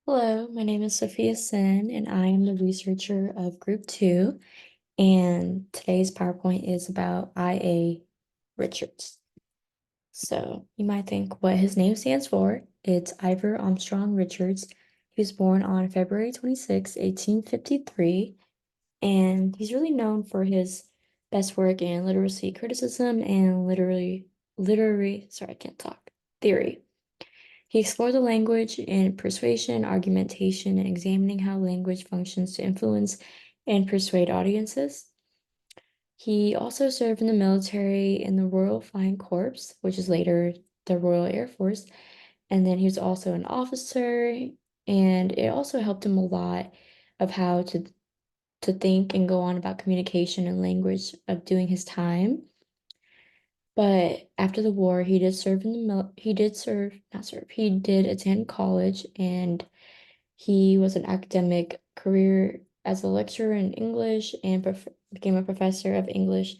Hello, my name is Sophia Sen, and I am the researcher of Group 2. And today's PowerPoint is about I.A Richards. So you might think what his name stands for. It's Ivor Armstrong Richards. He was born on February 26, 1853, and he's really known for his best work in literacy criticism and sorry, I can't talk, theory. He explored the language in persuasion, argumentation, and examining how language functions to influence and persuade audiences. He also served in the military in the Royal Flying Corps, which is later the Royal Air Force. And then he was also an officer, and it also helped him a lot of how to think and go on about communication and language of doing his time. But after the war, he did serve in the he did serve, not serve, he did attend college, and he was an academic career as a lecturer in English and became a professor of English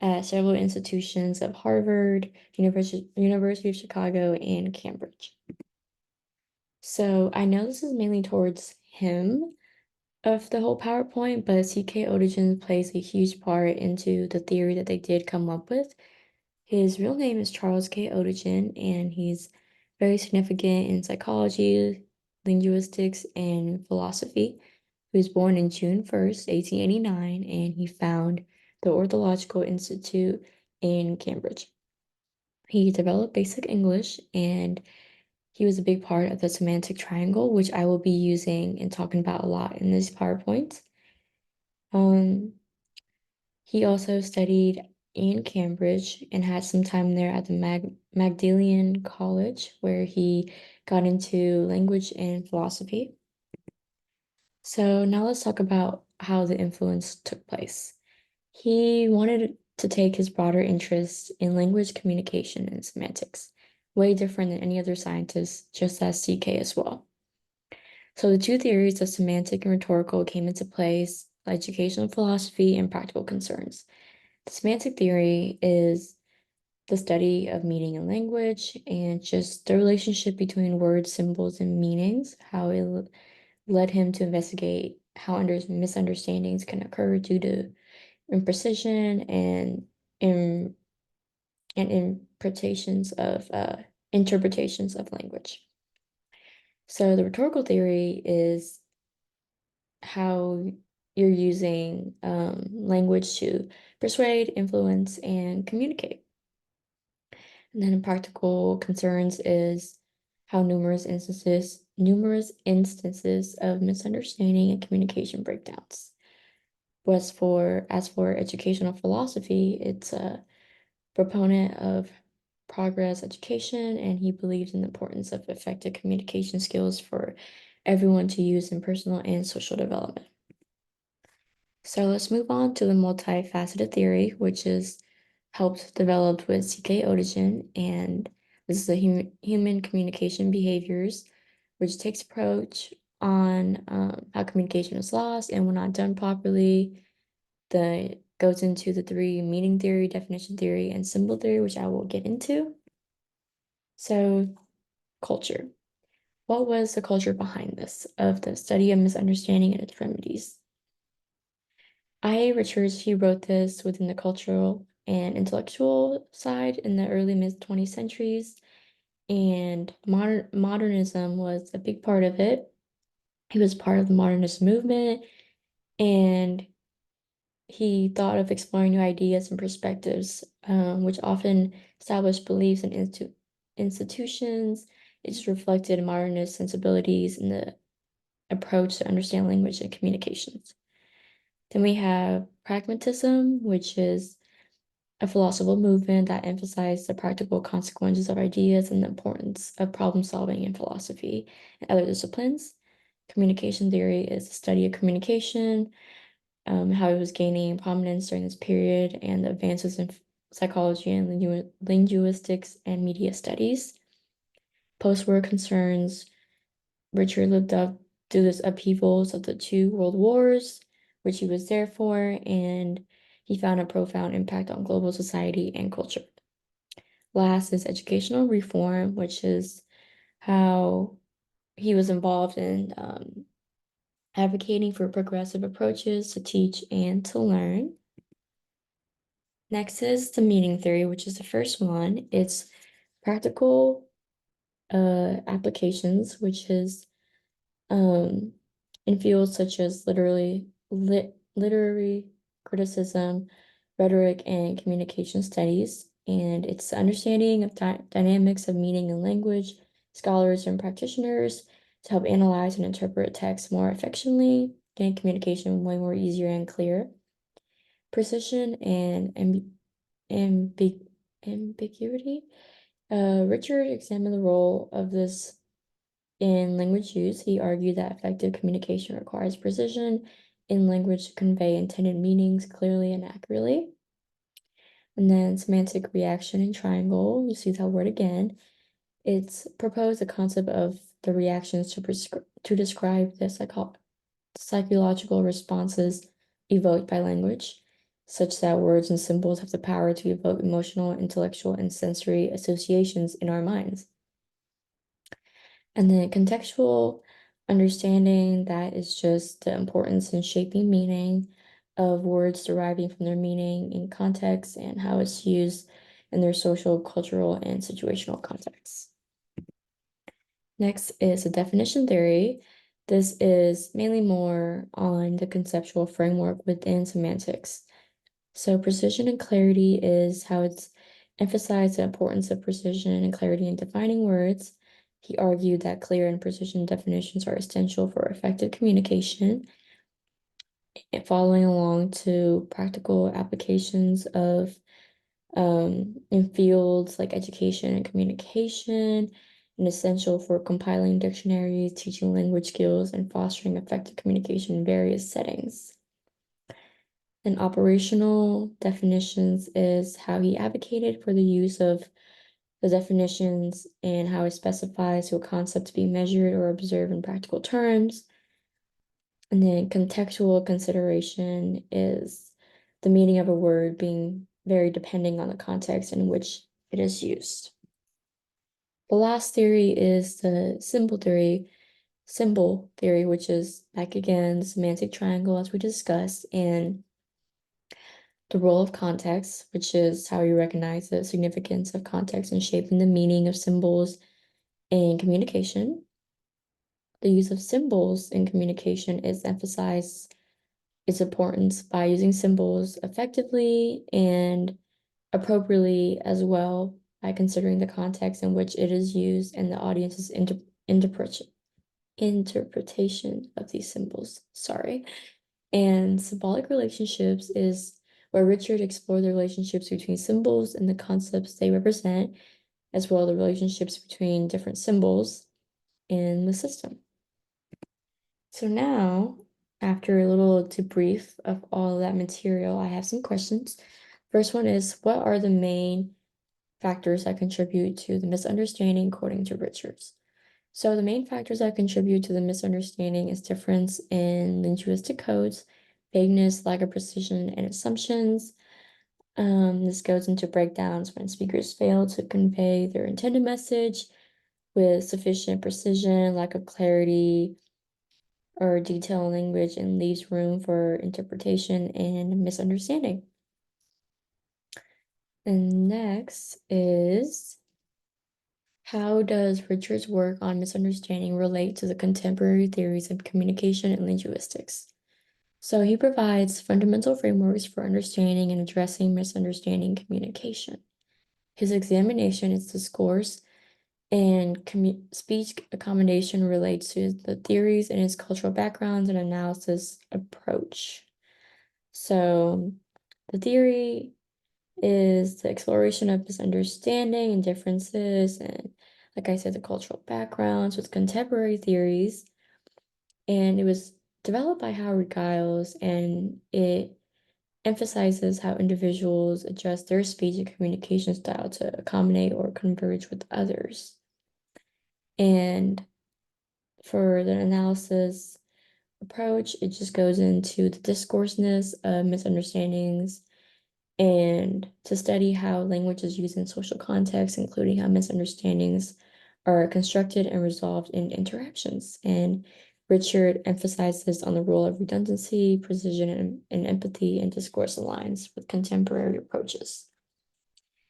at several institutions of Harvard, University of Chicago, and Cambridge. So I know this is mainly towards him of the whole PowerPoint, but C.K. Odogen plays a huge part into the theory that they did come up with. His real name is Charles K. Odogen, and he's very significant in psychology, linguistics, and philosophy. He was born in June 1st, 1889, and he founded the Orthological Institute in Cambridge. He developed basic English, and he was a big part of the semantic triangle, which I will be using and talking about a lot in this PowerPoint. Um, he also studied in Cambridge and had some time there at the Magdalene College, where he got into language and philosophy. So now let's talk about how the influence took place. He wanted to take his broader interest in language communication and semantics, way different than any other scientist, just as CK as well. So the two theories of semantic and rhetorical came into place, educational philosophy and practical concerns. The semantic theory is the study of meaning and language and just the relationship between words, symbols, and meanings, how it led him to investigate how misunderstandings can occur due to imprecision in, and interpretations of language. So the rhetorical theory is how you're using language to persuade, influence, and communicate. And then in practical concerns is how numerous instances of misunderstanding and communication breakdowns. As for educational philosophy, it's a proponent of progress education, and he believes in the importance of effective communication skills for everyone to use in personal and social development. So let's move on to the multifaceted theory, which is helped developed with C.K. Odogen, and this is the human communication behaviors, which takes approach on how communication is lost and when not done properly. The goes into the three meaning theory, definition theory, and symbol theory, which I will get into. So, culture. What was the culture behind this of the study of misunderstanding and its remedies? I.A Richards, he wrote this within the cultural and intellectual side in the early mid 20th centuries, and modernism was a big part of it. He was part of the modernist movement, and he thought of exploring new ideas and perspectives, which often established beliefs in institutions. It just reflected modernist sensibilities in the approach to understand language and communications. Then we have pragmatism, which is a philosophical movement that emphasized the practical consequences of ideas and the importance of problem solving in philosophy and other disciplines. Communication theory is the study of communication, how it was gaining prominence during this period, and the advances in psychology and linguistics and media studies. Post-war concerns, Richard lived up through this upheavals of the two world wars, which he was there for, and he found a profound impact on global society and culture. Last is educational reform, which is how he was involved in advocating for progressive approaches to teach and to learn. Next is the meaning theory, which is the first one. It's practical applications, which is um, in fields such as literary criticism, rhetoric, and communication studies. And it's the understanding of dynamics of meaning and language, scholars and practitioners to help analyze and interpret text more effectively, getting communication way more easier and clear. Precision and ambiguity. Richard examined the role of this in language use. He argued that effective communication requires precision in language to convey intended meanings clearly and accurately. And then semantic reaction and triangle, you see that word again. It's proposed the concept of the reactions to describe the psychological responses evoked by language, such that words and symbols have the power to evoke emotional, intellectual, and sensory associations in our minds. And then contextual understanding, that is just the importance in shaping meaning of words deriving from their meaning in context and how it's used in their social, cultural, and situational contexts. Next is a definition theory. This is mainly more on the conceptual framework within semantics. So precision and clarity is how it's emphasized the importance of precision and clarity in defining words. He argued that clear and precision definitions are essential for effective communication. And following along to practical applications of in fields like education and communication, and essential for compiling dictionaries, teaching language skills, and fostering effective communication in various settings. And operational definitions is how he advocated for the use of the definitions and how it specifies to a concept to be measured or observed in practical terms. And then contextual consideration is the meaning of a word being very depending on the context in which it is used. The last theory is the symbol theory, which is back again, the semantic triangle as we discussed, and the role of context, which is how you recognize the significance of context in shaping the meaning of symbols in communication. The use of symbols in communication is emphasized its importance by using symbols effectively and appropriately as well by considering the context in which it is used and the audience's interpretation of these symbols. Sorry. And symbolic relationships is where Richard explored the relationships between symbols and the concepts they represent, as well as the relationships between different symbols in the system. So now, after a little debrief of all of that material, I have some questions. First one is, what are the main factors that contribute to the misunderstanding according to Richards? So the main factors that contribute to the misunderstanding is difference in linguistic codes, vagueness, lack of precision, and assumptions. This goes into breakdowns when speakers fail to convey their intended message with sufficient precision, lack of clarity, or detail in language, and leaves room for interpretation and misunderstanding. And next is, how does Richard's work on misunderstanding relate to the contemporary theories of communication and linguistics? So he provides fundamental frameworks for understanding and addressing misunderstanding communication. His examination is discourse and speech accommodation relates to the theories and its cultural backgrounds and analysis approach. So the theory is the exploration of misunderstanding and differences, and like I said, the cultural backgrounds with contemporary theories. And it was developed by Howard Giles, and it emphasizes how individuals adjust their speech and communication style to accommodate or converge with others. And for the analysis approach, it just goes into the discourseness of misunderstandings and to study how language is used in social contexts, including how misunderstandings are constructed and resolved in interactions. And Richard emphasizes on the role of redundancy, precision, and empathy in discourse aligns with contemporary approaches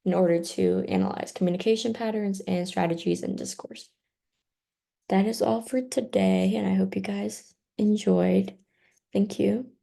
in order to analyze communication patterns and strategies in discourse. That is all for today, and I hope you guys enjoyed. Thank you.